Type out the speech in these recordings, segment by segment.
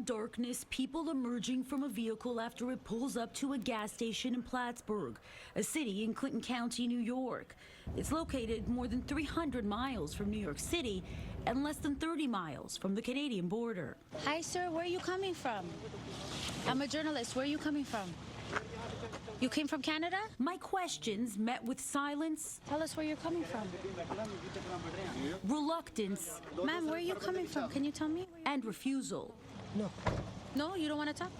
darkness, people emerging from a vehicle after it pulls up to a gas station in Plattsburgh, a city in Clinton County, New York. It's located more than 300 miles from New York City and less than 30 miles from the Canadian border. Hi, sir. Where are you coming from? I'm a journalist. Where are you coming from? You came from Canada? My questions met with silence. Tell us where you're coming from. Reluctance. Ma'am, where are you coming from? Can you tell me? And refusal. No. No, you don't want to talk?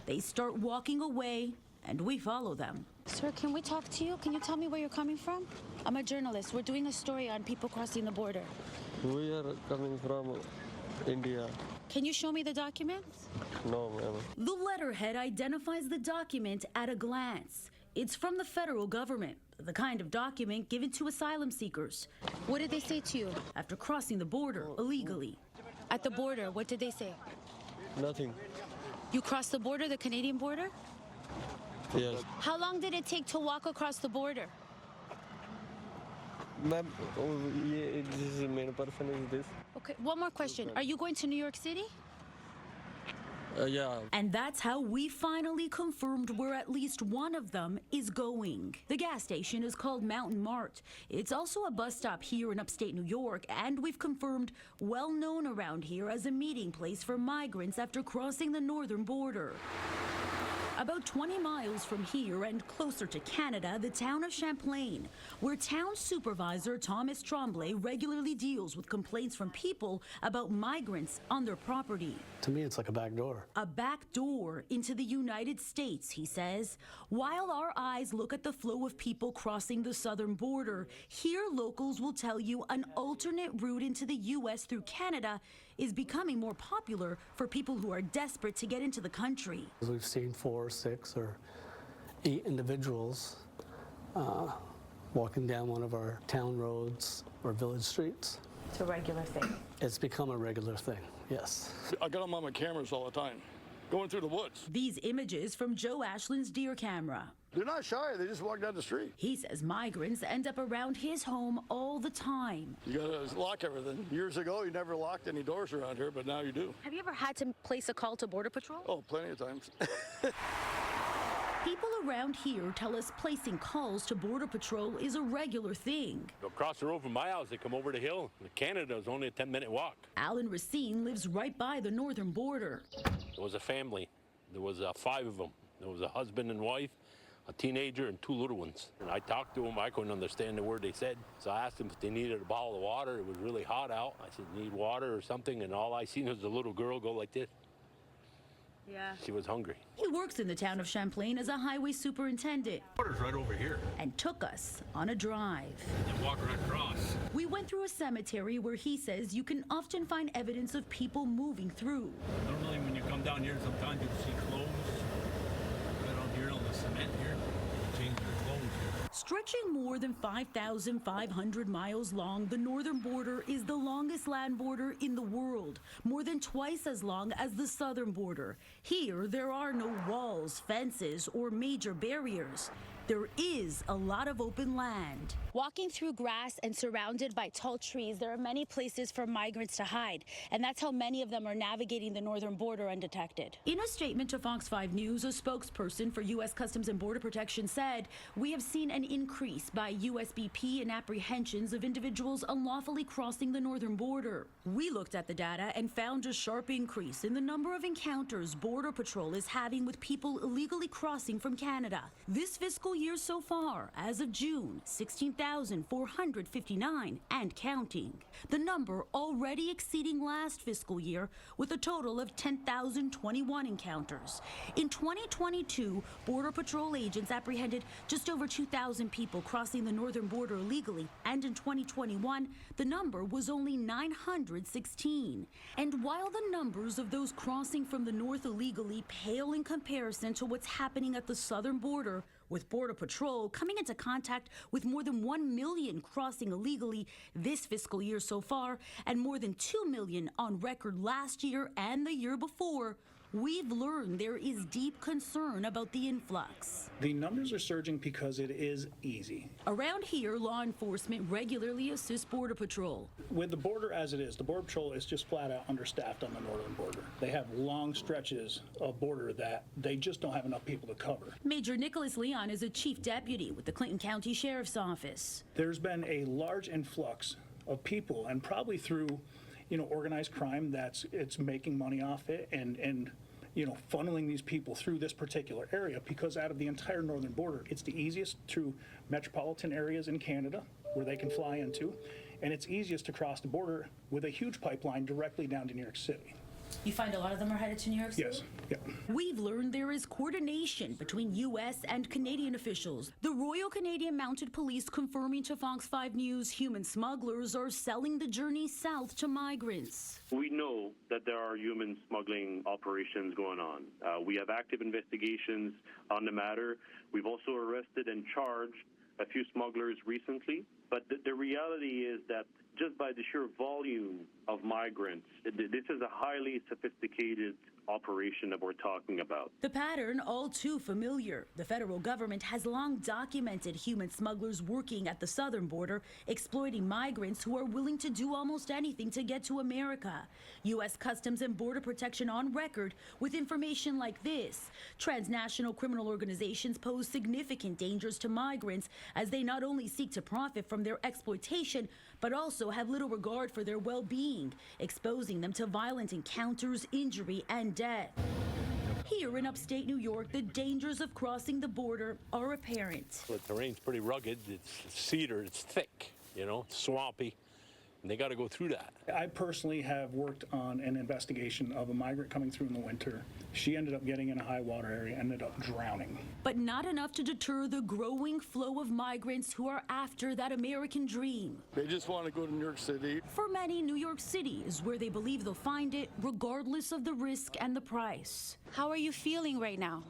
They start walking away, and we follow them. Sir, can we talk to you? Can you tell me where you're coming from? I'm a journalist. We're doing a story on people crossing the border. We are coming from India. Can you show me the documents? No, ma'am. The letterhead identifies the document at a glance. It's from the federal government, the kind of document given to asylum seekers What did they say to you? after crossing the border illegally. At the border, what did they say? Nothing. You crossed the border, the Canadian border? Yes. How long did it take to walk across the border? Ma'am, this is the main person is this. Okay, one more question. Are you going to New York City? Yeah. And that's how we finally confirmed where at least one of them is going. The gas station is called Mountain Mart. It's also a bus stop here in upstate New York, and we've confirmed well known around here as a meeting place for migrants after crossing the northern border. About 20 miles from here and closer to Canada, the town of Champlain, where town supervisor Thomas Tremblay regularly deals with complaints from people about migrants on their property. To me, it's like a back door. A back door into the United States, he says. While our eyes look at the flow of people crossing the southern border, here locals will tell you an alternate route into the U.S. through Canada is becoming more popular for people who are desperate to get into the country. We've seen 4, 6, or 8 individuals walking down one of our town roads or village streets. It's a regular thing. It's become a regular thing, yes. I got them on my cameras all the time, going through the woods. These images from Joe Ashland's deer camera. They're not shy, they just walk down the street. He says migrants end up around his home all the time. You gotta lock everything. Years ago, you never locked any doors around here, but now you do. Have you ever had to place a call to Border Patrol? Oh, plenty of times. People around here tell us placing calls to Border Patrol is a regular thing. Across the road from my house, they come over the hill. Canada is only a 10-minute walk. Alan Racine lives right by the northern border. There was a family. There was 5 of them. There was a husband and wife, a teenager, and 2 little ones. And I talked to them. I couldn't understand the word they said. So I asked them if they needed a bottle of water. It was really hot out. I said, need water or something? And all I seen was a little girl go like this. Yeah. She was hungry. He works in the town of Champlain as a highway superintendent Water's right over here. and took us on a drive. And walk right across. We went through a cemetery where he says you can often find evidence of people moving through. Normally when you come down here, sometimes you see clothes. Right out here on the cement here, change their clothes here. Stretching more than 5,500 miles long, the northern border is the longest land border in the world, more than twice as long as the southern border. Here, there are no walls, fences, or major barriers. There is a lot of open land. Walking through grass and surrounded by tall trees, there are many places for migrants to hide, and that's how many of them are navigating the northern border undetected. In a statement to Fox 5 News, a spokesperson for U.S. Customs and Border Protection said, "We have seen an increase by USBP in apprehensions of individuals unlawfully crossing the northern border. We looked at the data and found a sharp increase in the number of encounters Border Patrol is having with people illegally crossing from Canada. This fiscal year so far, as of June, 16,459 and counting. The number already exceeding last fiscal year with a total of 10,021 encounters. In 2022, Border Patrol agents apprehended just over 2,000 people crossing the northern border illegally, and in 2021, the number was only 916. And while the numbers of those crossing from the north illegally pale in comparison to what's happening at the southern border, with Border Patrol coming into contact with more than 1 million crossing illegally this fiscal year so far, and more than 2 million on record last year and the year before, we've learned there is deep concern about the influx. The numbers are surging because it is easy. Around here, law enforcement regularly assists Border Patrol. With the border as it is, the Border Patrol is just flat out understaffed on the northern border. They have long stretches of border that they just don't have enough people to cover. Major Nicholas Leon is a chief deputy with the Clinton County Sheriff's Office. There's been a large influx of people, and probably through, organized crime it's making money off it and funneling these people through this particular area, because out of the entire northern border, it's the easiest through metropolitan areas in Canada where they can fly into, and it's easiest to cross the border with a huge pipeline directly down to New York City. You find a lot of them are headed to New York City? Yes. Yep. We've learned there is coordination between U.S. and Canadian officials. The Royal Canadian Mounted Police confirming to Fox 5 News human smugglers are selling the journey south to migrants. We know that there are human smuggling operations going on. We have active investigations on the matter. We've also arrested and charged a few smugglers recently. But the reality is that just by the sheer volume of migrants, this is a highly sophisticated operation that we're talking about. The pattern all too familiar. The federal government has long documented human smugglers working at the southern border, exploiting migrants who are willing to do almost anything to get to America. U.S. Customs and Border Protection on record with information like this. Transnational criminal organizations pose significant dangers to migrants as they not only seek to profit from their exploitation, but also have little regard for their well-being, exposing them to violent encounters, injury, and death. Here in upstate New York, the dangers of crossing the border are apparent. The terrain's pretty rugged. It's cedar, it's thick, it's swampy, and they got to go through that. I personally have worked on an investigation of a migrant coming through in the winter. She ended up getting in a high water area, ended up drowning. But not enough to deter the growing flow of migrants who are after that American dream. They just want to go to New York City. For many, New York City is where they believe they'll find it, regardless of the risk and the price. How are you feeling right now?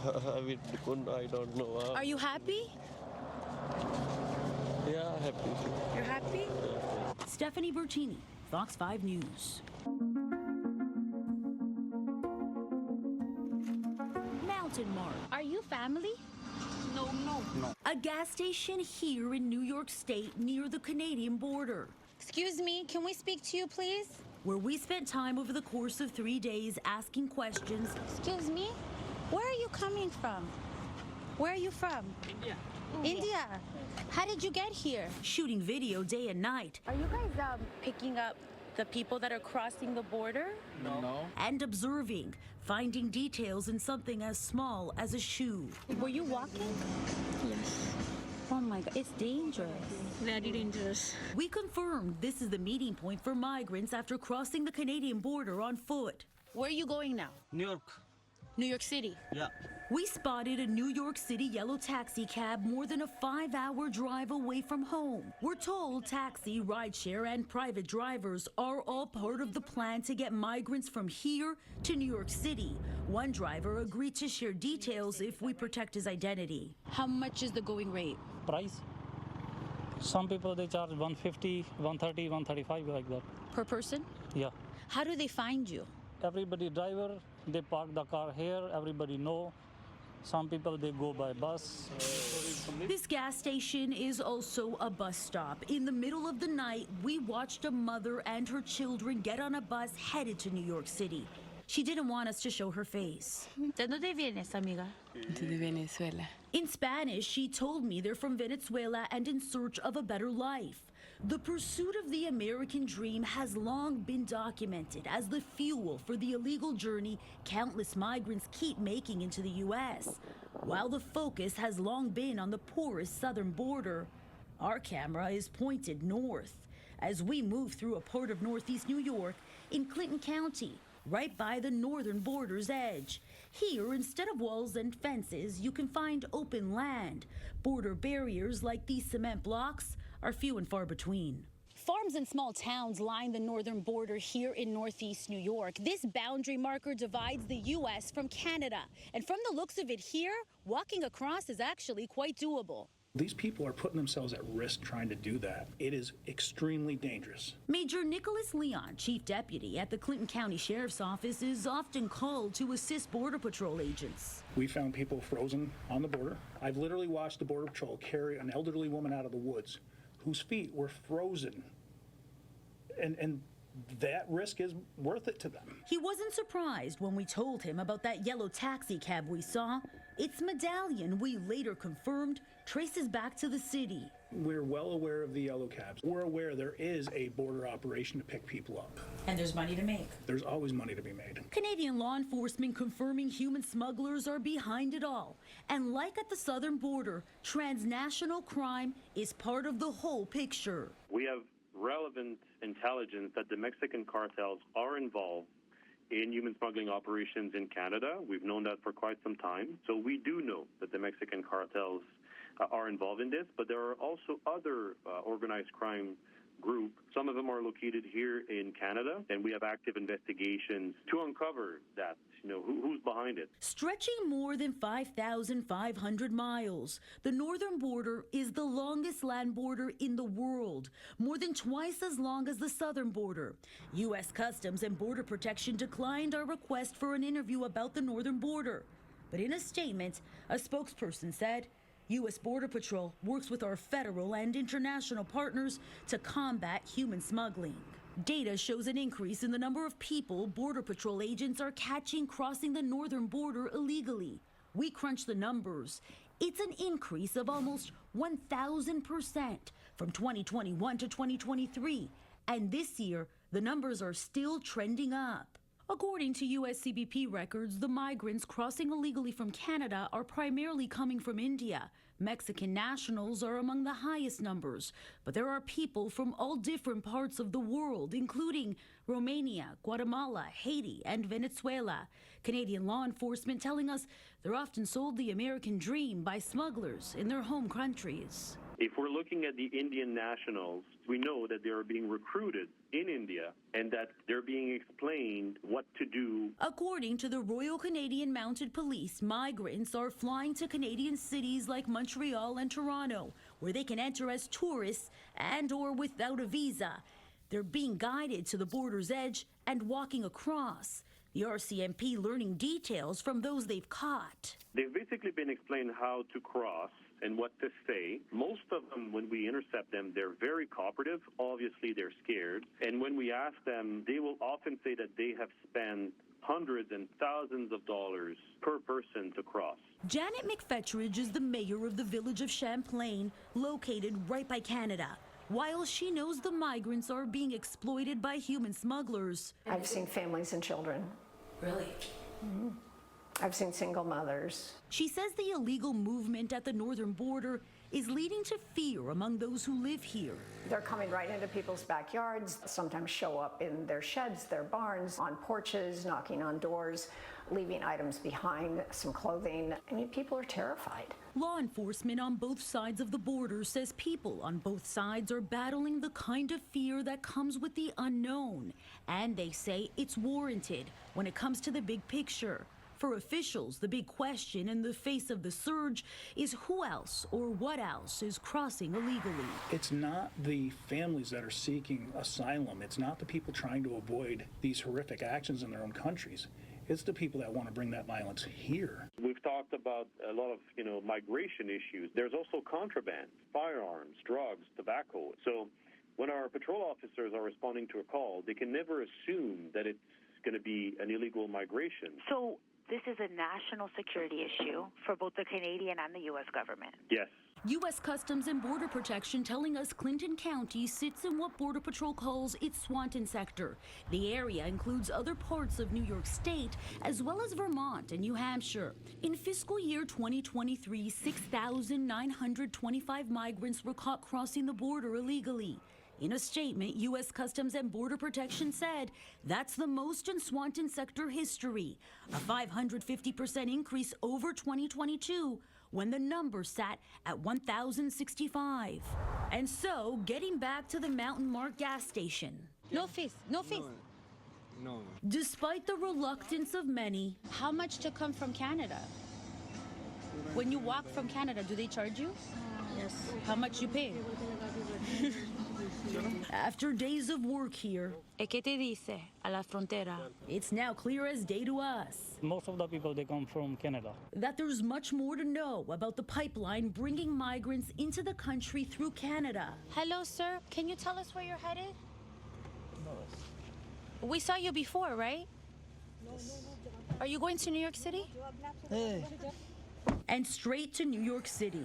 I don't know. Are you happy? Yeah, happy. You're happy? Stephanie Bertini, Fox 5 News. Mountain Mart. Are you family? No. A gas station here in New York State near the Canadian border, Excuse me, can we speak to you, please? where we spent time over the course of 3 days asking questions. Excuse me? Where are you coming from? Where are you from? India. How did you get here? Shooting video day and night. Are you guys picking up the people that are crossing the border? No. And observing, finding details in something as small as a shoe. Were you walking? Yes, Oh my God, it's dangerous. very dangerous. We confirmed this is the meeting point for migrants after crossing the Canadian border on foot. Where are you going now? New York. New York City. Yeah. We spotted a New York City yellow taxi cab more than a 5-hour drive away from home. We're told taxi, rideshare, and private drivers are all part of the plan to get migrants from here to New York City. One driver agreed to share details if we protect his identity. How much is the going rate? Price. Some people they charge 150, 130, 135 like that. Per person? Yeah. How do they find you? Everybody driver, they park the car here, everybody know. Some people they go by bus. This gas station is also a bus stop. In the middle of the night, we watched a mother and her children get on a bus headed to New York City. She didn't want us to show her face. ¿De dónde vienes, amiga? De Venezuela. In Spanish, she told me they're from Venezuela and in search of a better life. The pursuit of the American dream has long been documented as the fuel for the illegal journey countless migrants keep making into the U.S. While the focus has long been on the porous southern border, our camera is pointed north as we move through a part of northeast New York in Clinton County, right by the northern border's edge. Here, instead of walls and fences, you can find open land. Border barriers like these cement blocks are few and far between. Farms and small towns line the northern border here in northeast New York. This boundary marker divides the U.S. from Canada. And from the looks of it here, walking across is actually quite doable. These people are putting themselves at risk trying to do that. It is extremely dangerous. Major Nicholas Leon, chief deputy at the Clinton County Sheriff's Office, is often called to assist Border Patrol agents. We found people frozen on the border. I've literally watched the Border Patrol carry an elderly woman out of the woods whose feet were frozen. And that risk is worth it to them. He wasn't surprised when we told him about that yellow taxi cab we saw. Its medallion, we later confirmed, traces back to the city. We're well aware of the yellow cabs. We're aware there is a border operation to pick people up. And there's money to make. There's always money to be made. Canadian law enforcement confirming human smugglers are behind it all. And like at the southern border, transnational crime is part of the whole picture. We have relevant intelligence that the Mexican cartels are involved in human smuggling operations in Canada. We've known that for quite some time. So we do know that the Mexican cartels are involved in this, but there are also other organized crime groups. Some of them are located here in Canada, and we have active investigations to uncover that, who's behind it. Stretching more than 5,500 miles, the northern border is the longest land border in the world, more than twice as long as the southern border. U.S. Customs and Border Protection declined our request for an interview about the northern border. But in a statement, a spokesperson said, U.S. Border Patrol works with our federal and international partners to combat human smuggling. Data shows an increase in the number of people Border Patrol agents are catching crossing the northern border illegally. We crunched the numbers. It's an increase of almost 1,000% from 2021 to 2023. And this year, the numbers are still trending up. According to U.S. CBP records, the migrants crossing illegally from Canada are primarily coming from India. Mexican nationals are among the highest numbers, but there are people from all different parts of the world, including Romania, Guatemala, Haiti, and Venezuela. Canadian law enforcement telling us they're often sold the American dream by smugglers in their home countries. If we're looking at the Indian nationals, we know that they are being recruited in India and that they're being explained what to do. According to the Royal Canadian Mounted Police, migrants are flying to Canadian cities like Montreal and Toronto, where they can enter as tourists and or without a visa. They're being guided to the border's edge and walking across. The RCMP learning details from those they've caught. They've basically been explained how to cross and what to say. Most of them, when we intercept them, they're very cooperative. Obviously, they're scared. And when we ask them, they will often say that they have spent hundreds and thousands of dollars per person to cross. Janet McFetridge is the mayor of the village of Champlain, located right by Canada. While she knows the migrants are being exploited by human smugglers. I've seen families and children. Really? Mm-hmm. I've seen single mothers. She says the illegal movement at the northern border is leading to fear among those who live here. They're coming right into people's backyards, sometimes show up in their sheds, their barns, on porches, knocking on doors, leaving items behind, some clothing. I mean, people are terrified. Law enforcement on both sides of the border says people on both sides are battling the kind of fear that comes with the unknown. And they say it's warranted when it comes to the big picture. For officials, the big question in the face of the surge is who else or what else is crossing illegally. It's not the families that are seeking asylum. It's not the people trying to avoid these horrific actions in their own countries. It's the people that want to bring that violence here. We've talked about a lot of, migration issues. There's also contraband, firearms, drugs, tobacco. So when our patrol officers are responding to a call, they can never assume that it's going to be an illegal migration. So this is a national security issue for both the Canadian and the U.S. government. Yes. U.S. Customs and Border Protection telling us Clinton County sits in what Border Patrol calls its Swanton sector. The area includes other parts of New York State, as well as Vermont and New Hampshire. In fiscal year 2023, 6,925 migrants were caught crossing the border illegally. In a statement, U.S. Customs and Border Protection said that's the most in Swanton sector history, a 550% increase over 2022, when the number sat at 1,065. And so, getting back to the Mountain Mark gas station. No fees, no fees. No. Despite the reluctance of many. How much to come from Canada? When you walk from Canada, do they charge you? Yes. How much you pay? After days of work here, ¿Y qué te dice a la frontera? it's now clear as day to us Most of the people, they come from Canada. that there's much more to know about the pipeline bringing migrants into the country through Canada. Hello, sir. Can you tell us where you're headed? We saw you before, right? Are you going to New York City? And straight to New York City,